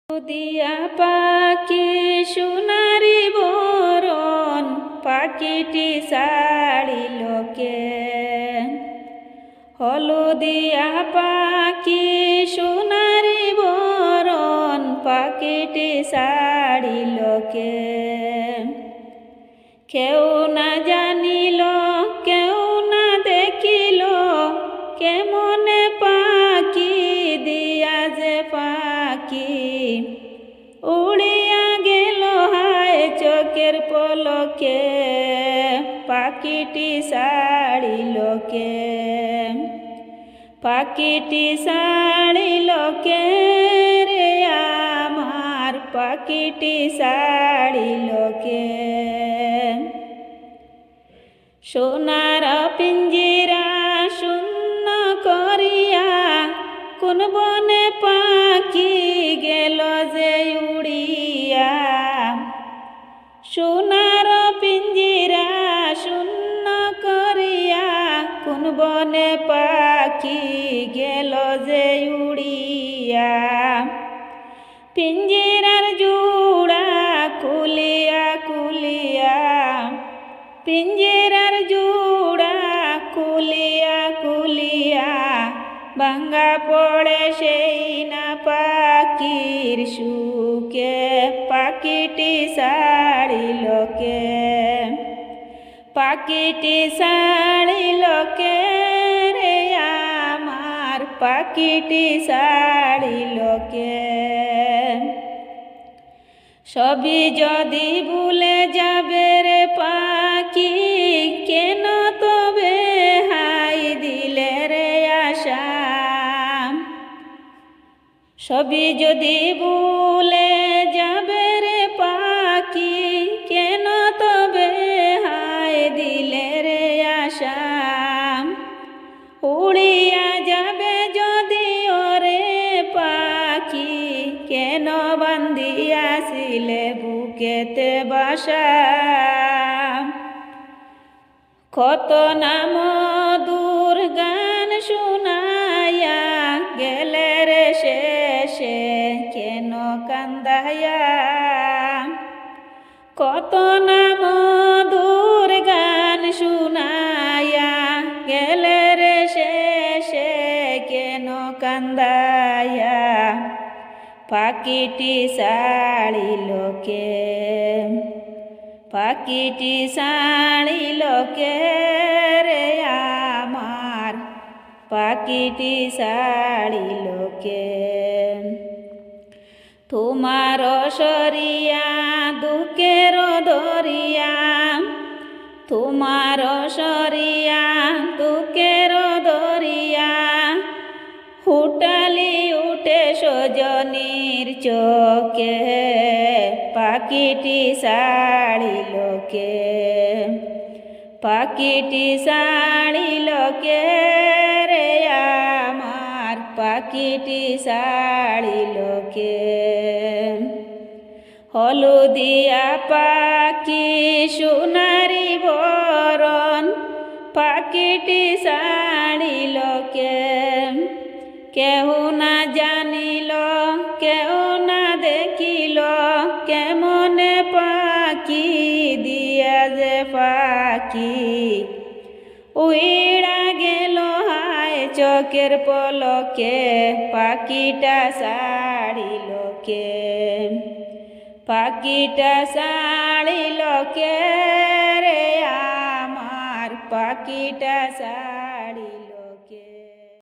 দিয়া পাখি সোনারি বরণ পাখিটি ছাড়িল কেন? হলদিয়া পাখি সোনারি বরণ পাখিটি ছাড়িল কেন? কেউ না জানিল কেউ না দেখিল কেমনে পাখি দিয়া যে পাখি উড়িয়া গেল হায় চোখের পলকে পাখিটি ছাড়িল কেন? পাখিটি ছাড়িল কে রে আমার পাখিটি ছাড়িল কেন? সোনার পিঞ্জিরা শূন্য করিয়া কোন বনে পাখি গেল যে উড়িয়া? সোনার পিঞ্জিরা শূন্য করিয়া কোন বনে পাখি গেল যে উড়িয়া? পিঞ্জিরার জোড়া খুলিয়া খুলিয়া পিঞ্জিরার জোড়া খুলিয়া খুলিয়া ভাঙ্গা পড়ে সেই না পাখির সুখে পাখিটি ছাড়িল কেন? পাখিটি ছাড়িল কে রে আমার পাখিটি ছাড়িল কেন? সবই যদি ভুলে যাবে রে পাখি কেন তবে হাই দিলে রে আশা? সবই যদি ভুলে যাবে রে পাখি কেন তবে হাই দিলে রে আশা? উড়িয়া যাবে যদি ওরে পাখি কেন বান্ধিয়াছিলে বুকেতে বাসা? কত নাম দূর গান শুনাইয়া গেলে রে শেষে কেন কান্দাইয়া? কত নাম দূর গান শুনাইয়া গেলে রে শেষে কেন কান্দাইয়া? পাখিটি ছাড়িল কেন? পাখিটি ছাড়িল কে রে আমার পাখিটি ছাড়িল কেন? তোমার সরিয়া দুঃখের দরিয়া তোমার সরিয়া দুঃখের দরিয়া হুটালি উঠে সজনীর চোখে পাখিটি ছাড়িল কেন? পাখিটি ছাড়িল কে রে আমার পাখিটি ছাড়িল কেন? হলদিয়া পাখি সোনারি বরণ পাখিটি ছাড়িল কেন? কেহ না জানিল কেহ না দেখিল কেমনে পাখি দিয়া যে পাখি উইড়া গেল হায় চোখের পলকে পাখিটা ছাড়িল কেন? পাখিটা ছাড়িল কে রে আমার পাখিটা ছাড়িল